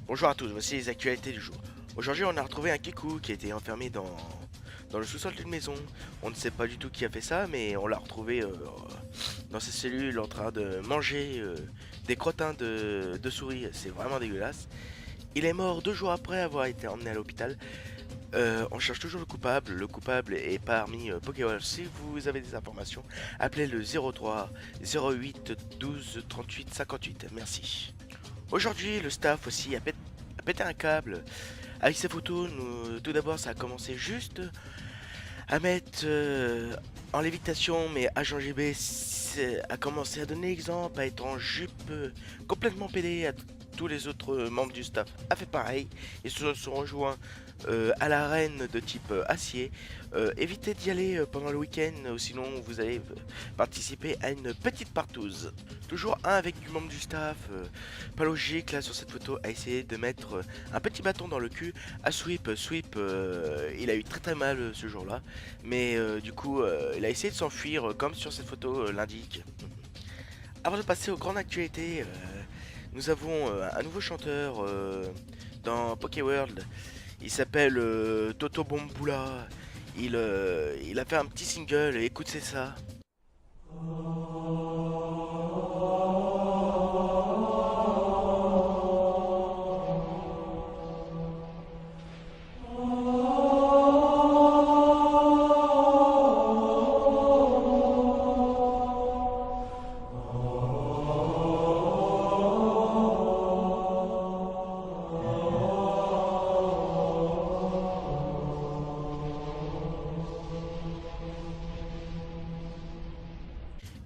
Bonjour à tous, voici les actualités du jour. Aujourd'hui, on a retrouvé un Kikou qui a été enfermé dans le sous-sol d'une maison. On ne sait pas du tout qui a fait ça, mais on l'a retrouvé dans ses cellules en train de manger des crottins de souris. C'est vraiment dégueulasse. Il est mort 2 jours après avoir été emmené à l'hôpital. On cherche toujours le coupable. Le coupable est parmi Pokéball. Si vous avez des informations, appelez le 03 08 12 38 58. Merci. Aujourd'hui, le staff aussi a pété un câble. Avec ces photos, tout d'abord, ça a commencé juste à mettre en lévitation, mais Agent GB a commencé à donner l'exemple, à être en jupe complètement pédée. Tous les autres membres du staff a fait pareil. Ils se sont rejoints à l'arène de type acier. Évitez d'y aller pendant le week-end, sinon vous allez participer à une petite partouze. Toujours un avec du membre du staff, pas logique là sur cette photo, a essayé de mettre un petit bâton dans le cul à Sweep. Sweep, il a eu très très mal ce jour-là, mais du coup, il a essayé de s'enfuir comme sur cette photo l'indique. Avant de passer aux grandes actualités, nous avons un nouveau chanteur dans Pokéworld. Il s'appelle Toto Bombula. Il a fait un petit single, écoutez ça.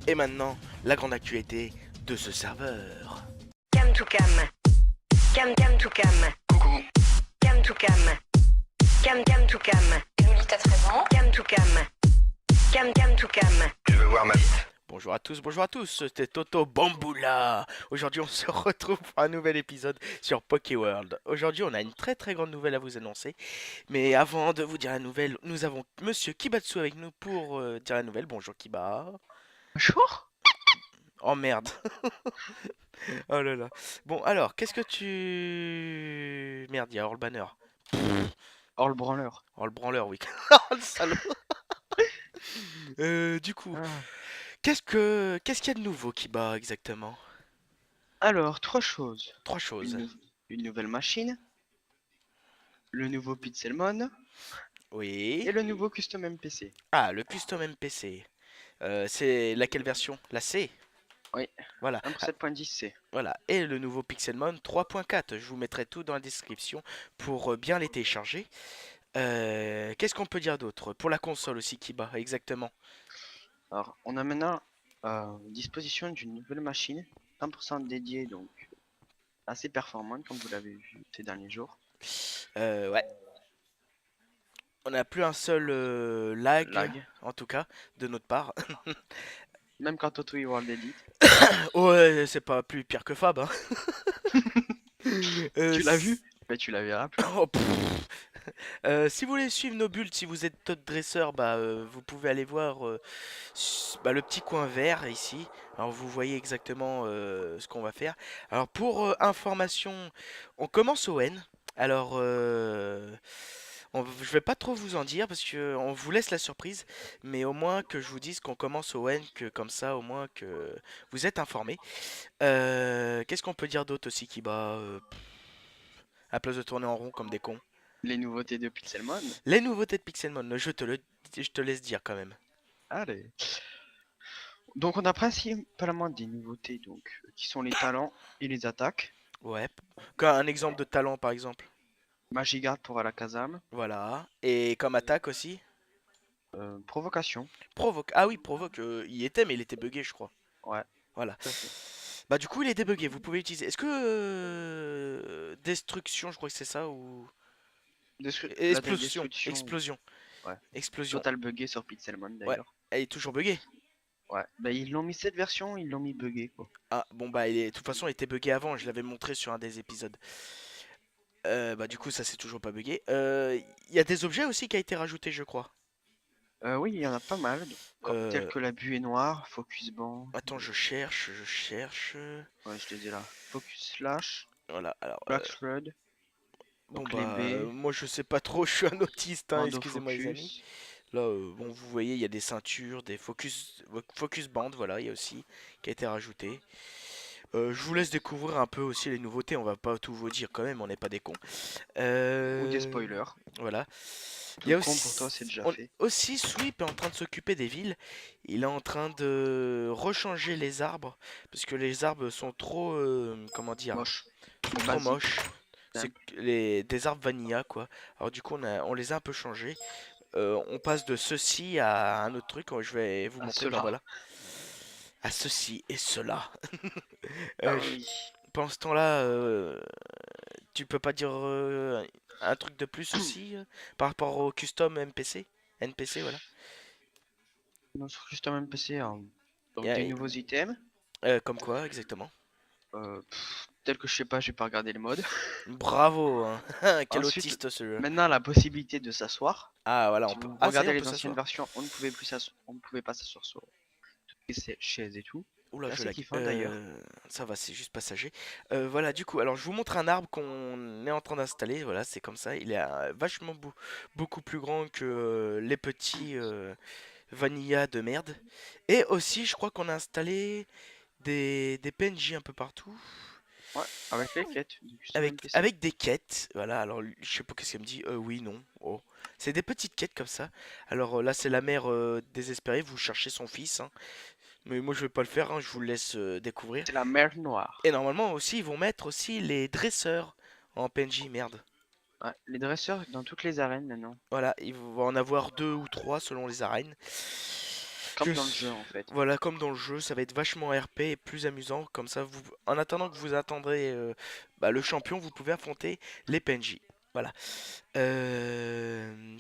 Et maintenant, la grande actualité de ce serveur. Cam to cam. Cam to cam. Coucou, Cam to cam. Cam to cam. Emily, t'as 13 ans. Cam to cam. Cam to cam. Tu veux voir ma bite? Bonjour à tous, c'était Toto Bamboula. Aujourd'hui, on se retrouve pour un nouvel épisode sur Pokéworld. Aujourd'hui, on a une très très grande nouvelle à vous annoncer. Mais avant de vous dire la nouvelle, nous avons Monsieur Kibatsu avec nous pour dire la nouvelle. Bonjour Kiba. Bonjour. Oh merde. Oh là là. Bon, alors, qu'est-ce que tu... Merde, il y a Hors le banner. Oh le branleur. Oh le branleur, oui. Oh le salaud. Du coup, Ah. qu'est-ce qu'il y a de nouveau Kiba exactement? Alors, trois choses. Trois choses. Une nouvelle machine, le nouveau Pixelmon Oui. et le nouveau Custom MPC. Ah, le custom MPC. C'est laquelle version? La C. Oui, Voilà. un pour 7.10c. Voilà. Et le nouveau Pixelmon 3.4. Je vous mettrai tout dans la description pour bien les télécharger. Qu'est-ce qu'on peut dire d'autre? Pour la console aussi, Kiba, exactement. Alors, on a maintenant disposition d'une nouvelle machine, 100% dédiée, donc assez performante, comme vous l'avez vu ces derniers jours. Ouais. On n'a plus un seul lag, Lag. en tout cas, de notre part. Même quand Toto World Edit. Ouais, c'est pas plus pire que Fab, hein. Tu l'as vu? Mais tu la verras plus. Oh, pff. Si vous voulez suivre nos builds, si vous êtes top dresseur, bah, vous pouvez aller voir le petit coin vert ici. Alors vous voyez exactement ce qu'on va faire. Alors pour information, on commence au N. Alors je vais pas trop vous en dire parce que on vous laisse la surprise, mais au moins que je vous dise qu'on commence au N, que comme ça au moins que vous êtes informés. Qu'est-ce qu'on peut dire d'autre aussi qui bat à place de tourner en rond comme des cons? Les nouveautés de Pixelmon. Les nouveautés de Pixelmon, je te laisse dire quand même. Allez. Donc on a principalement des nouveautés qui sont les talents et les attaques. Ouais. Un exemple de talent par exemple. Magigarde pour Alakazam. Voilà. Et comme attaque aussi. Provocation. Provoque. Ah oui, provoque. Il y était, mais il était bugué, je crois. Ouais, Voilà. tout à fait. Bah du coup, il est débugué. Vous pouvez utiliser. Est-ce que destruction, je crois que c'est ça ou La explosion. destruction. Explosion. Ouais. Explosion. Total buggé sur Pixelmon Ouais. d'ailleurs. Elle est toujours buggée. Ouais. Bah ils l'ont mis cette version, ils l'ont mis buggé quoi. Ah bon bah de toute façon, il était buggé avant. Je l'avais montré sur un des épisodes. Bah du coup, ça c'est toujours pas buggé. Il y a des objets aussi qui a été rajouté, je crois. Oui, il y en a pas mal. Tels Euh, que la buée noire, Focus Band. Attends, je cherche. Ouais, je te dis là. Focus Slash. Voilà, alors, Black Thread, bon clé bah, B, moi je sais pas trop, je suis un autiste, hein, Bando excusez-moi les amis. Focus. Là, bon, vous voyez, il y a des ceintures, des focus band, voilà, il y a aussi, qui a été rajouté. Je vous laisse découvrir un peu aussi les nouveautés, on va pas tout vous dire quand même, on n'est pas des cons. Ou des Euh, spoilers. voilà. Il y Tout a con pour toi, c'est déjà on- fait. aussi, Sweep est en train de s'occuper des villes. Il est en train de rechanger les arbres, parce que les arbres sont trop, comment dire, Moche. sont trop Basique. moches. C'est Simple. des arbres vanilla, quoi. Alors du coup, on les a un peu changés. On passe de ceci à un autre truc. Je vais vous À montrer, ben cela. voilà. À ceci et cela. Ah Euh, oui. Pendant ce temps-là, tu peux pas dire un truc de plus aussi par rapport au custom MPC? NPC, voilà. Notre custom MPC, Y donc a- des nouveaux items. comme quoi, exactement. Tel que je sais pas, j'ai pas regardé le mode. Bravo, hein. Quel Ensuite, autiste ce jeu. maintenant la possibilité de s'asseoir. Ah, voilà, on Si peut. vous Ah, ça y est, regardez on peut les anciennes s'asseoir. versions, on ne pouvait pas s'asseoir sur toutes les chaises et tout. Oula, C'est je assez lag. kiffant d'ailleurs. Ça va, c'est juste passager. Voilà, du coup, alors je vous montre un arbre qu'on est en train d'installer. Voilà, c'est comme ça. Il est vachement beaucoup plus grand que les petits vanilla de merde. Et aussi, je crois qu'on a installé des PNJ un peu partout. Ouais, avec les quêtes du custom Avec, MPC. avec des quêtes. Voilà, alors je sais pas qu'est-ce qu'elle me dit. Oui, non. Oh. C'est des petites quêtes comme ça. Alors là, c'est la mère désespérée. Vous cherchez son fils, hein. Mais moi, je vais pas le faire, hein, je vous le laisse découvrir. C'est la mer noire. Et normalement aussi, ils vont mettre aussi les dresseurs en PNJ, merde. Ouais, les dresseurs dans toutes les arènes maintenant. Voilà, il va en avoir deux ou trois selon les arènes. Comme dans le jeu en fait. Voilà, comme dans le jeu, ça va être vachement RP et plus amusant. Comme ça, en attendant que vous attendrez le champion, vous pouvez affronter les PNJ. Voilà. Euh,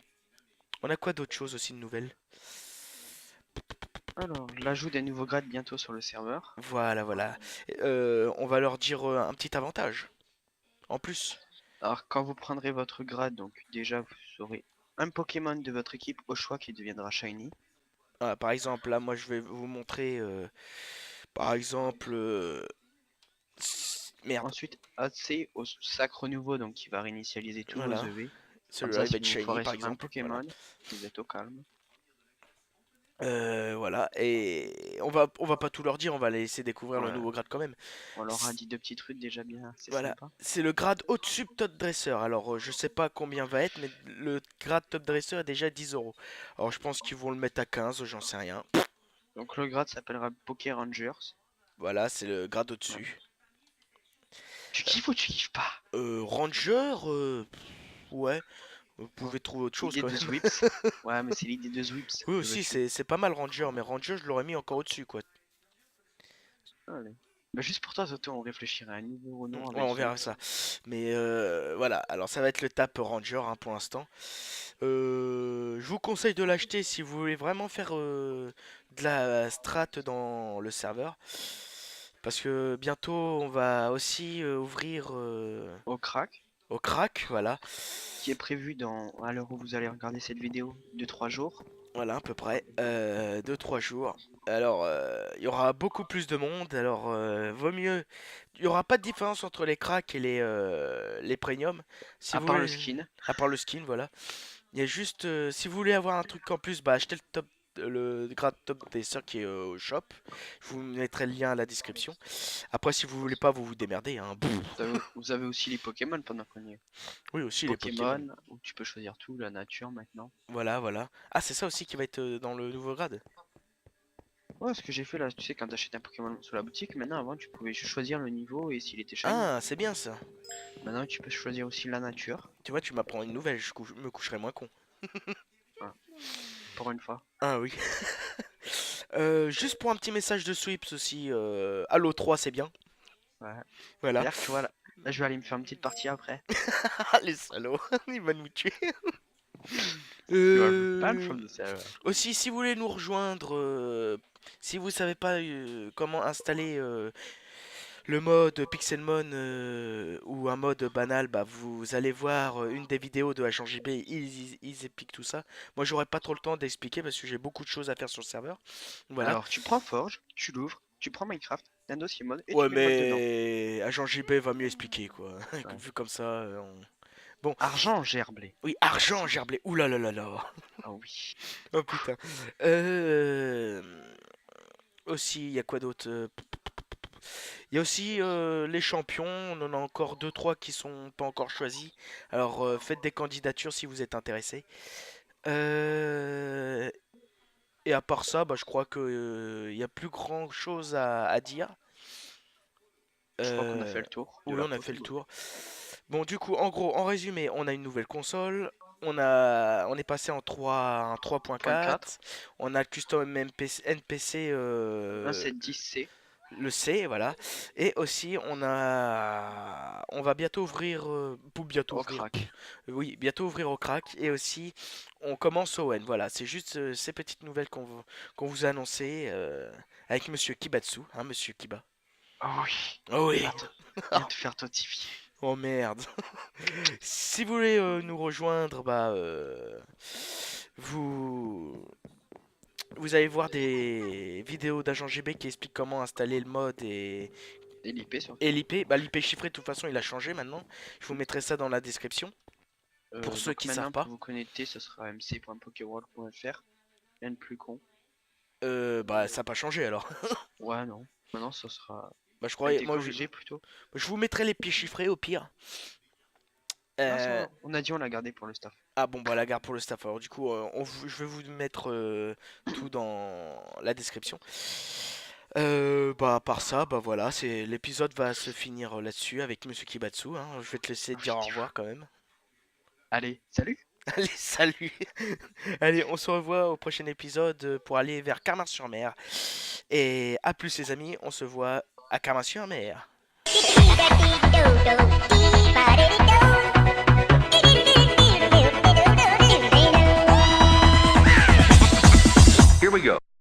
On a quoi d'autre chose aussi de nouvelles? Alors, l'ajout des nouveaux grades bientôt sur le serveur. Voilà, voilà. On va leur dire un petit avantage. En plus. Alors, quand vous prendrez votre grade, donc déjà vous aurez un Pokémon de votre équipe au choix qui deviendra Shiny. Ah, par exemple, là, moi, je vais vous montrer, par exemple, merde, Ensuite, accès au sacre nouveau, donc qui va réinitialiser tous vos voilà, EV. Comme celui-là, ça, il va si être vous vous shiny, foirez par sur un exemple, voilà. Pokémon, vous êtes au calme. Voilà, et on va pas tout leur dire, on va les laisser découvrir le Voilà. nouveau grade quand même. On leur a dit deux petits trucs déjà bien, c'est Voilà, sympa. c'est le grade au-dessus de Top Dresser. Alors, je sais pas combien va être, mais le grade Top Dresser est déjà 10 euros. Alors, je pense qu'ils vont le mettre à 15, j'en sais rien. Donc le grade s'appellera Poké Rangers. Voilà, c'est le grade au-dessus. Tu kiffes ou tu kiffes pas? Ranger, ouais, vous pouvez trouver autre chose L'idée quand de même. Sweeps. Ouais, mais c'est l'idée de Sweeps. Oui, Que aussi, veux-tu? c'est pas mal Ranger, mais Ranger, je l'aurais mis encore au-dessus, quoi. Allez. Bah, juste pour toi, Toto, on réfléchirait à un nouveau nom Ouais, avec on verra Sweeps. ça. Mais voilà, alors ça va être le tap Ranger hein, pour l'instant. Je vous conseille de l'acheter si vous voulez vraiment faire de la strat dans le serveur. Parce que bientôt on va aussi ouvrir Au crack, au crack, voilà. qui est prévu à l'heure où vous allez regarder cette vidéo, de 3 jours. Voilà, à peu près. 2-3 jours. Alors, il y aura beaucoup plus de monde. Alors, vaut mieux. Il n'y aura pas de différence entre les cracks et les premium. Si À vous part le voulez. skin. À part le skin, voilà. Il y a juste. Si vous voulez avoir un truc en plus, bah achetez le grade top des sœurs qui est au shop. Je vous mettrai le lien à la description. Après, si vous voulez pas, vous vous démerdez. Hein. Vous avez aussi les Pokémon pendant qu'on y est. Oui, aussi les Pokémon. Pokémon, où tu peux choisir tout, la nature maintenant. Voilà, voilà. Ah, c'est ça aussi qui va être dans le nouveau grade. Ouais, ce que j'ai fait là, tu sais, quand t'achètes un Pokémon sur la boutique, maintenant avant tu pouvais juste choisir le niveau et s'il était shiny. Ah, c'est bien ça. Maintenant tu peux choisir aussi la nature, Tu vois, tu m'apprends une nouvelle. Me coucherai moins con. pour une fois. Ah oui. Juste pour un petit message de Sweeps aussi. Halo 3, c'est bien. Ouais. Voilà. D'ailleurs, tu vois, là, je vais aller me faire une petite partie après. Ah, les salauds. Il va nous tuer. You are banned from the server. Aussi, si vous voulez nous rejoindre, si vous savez pas comment installer le mode Pixelmon ou un mode banal, bah vous allez voir une des vidéos de HNJB, ils expliquent tout ça. Moi, j'aurais pas trop le temps d'expliquer parce que j'ai beaucoup de choses à faire sur le serveur. Voilà. Alors, tu prends Forge, tu l'ouvres, tu prends Minecraft, d'un dossier mode et Ouais, tu mets le mode dedans. mais agent JB va mieux expliquer quoi. Vu comme ça, bon. Argent gerblé. Oui, argent gerblé. Ouh là là là là. Ah oui. Oh putain. Aussi, il y a quoi d'autre? Il y a aussi les champions. On en a encore deux trois qui sont pas encore choisis. Alors faites des candidatures si vous êtes intéressés. Euh, Et à part ça, bah, je crois que il y a plus grand chose à dire. Je crois qu'on a fait Euh, le tour de oui, la on a fait le photo. tour. Bon, du coup, en gros, en résumé, on a une nouvelle console. On est passé en 3.4. On a le custom NPC, Là, c'est 10C le C, voilà. Et aussi, on va bientôt ouvrir, bientôt au ouvrir, crack. oui, bientôt ouvrir au crack. Et aussi, on commence au N. Voilà, c'est juste ces petites nouvelles qu'on vous a annoncées avec Monsieur Kibatsu, hein, Monsieur Kiba. Oh oui. Oh oui. Viens te faire notifier. Oh merde. Si vous voulez nous rejoindre, bah vous vous allez voir des vidéos d'agent GB qui expliquent comment installer le mode Et l'IP surtout. et l'IP. Bah l'IP chiffré de toute façon il a changé maintenant. Je vous mettrai ça dans la description pour ceux Donc qui maintenant, savent pas. pour vous connecter, ce sera mc.pokeworld.fr. Rien de plus con. Bah ça n'a pas changé alors. Ouais, non. Maintenant, ce sera. Bah je A croyais, été corrigé plutôt. je vous mettrai les pieds chiffrés au pire. Non, ça Euh, va. On a dit on l'a gardé pour le staff. Ah bon bah la garde pour le staff. Alors du coup je vais vous mettre tout dans la description. Bah à part ça bah voilà c'est l'épisode va se finir là-dessus avec Monsieur Kibatsu. Hein. Je vais te laisser dire au revoir quand même. Allez, salut! Allez salut. Allez on se revoit au prochain épisode pour aller vers Carmar-sur-Mer. Et à plus les amis on se voit à Carmar-sur-Mer.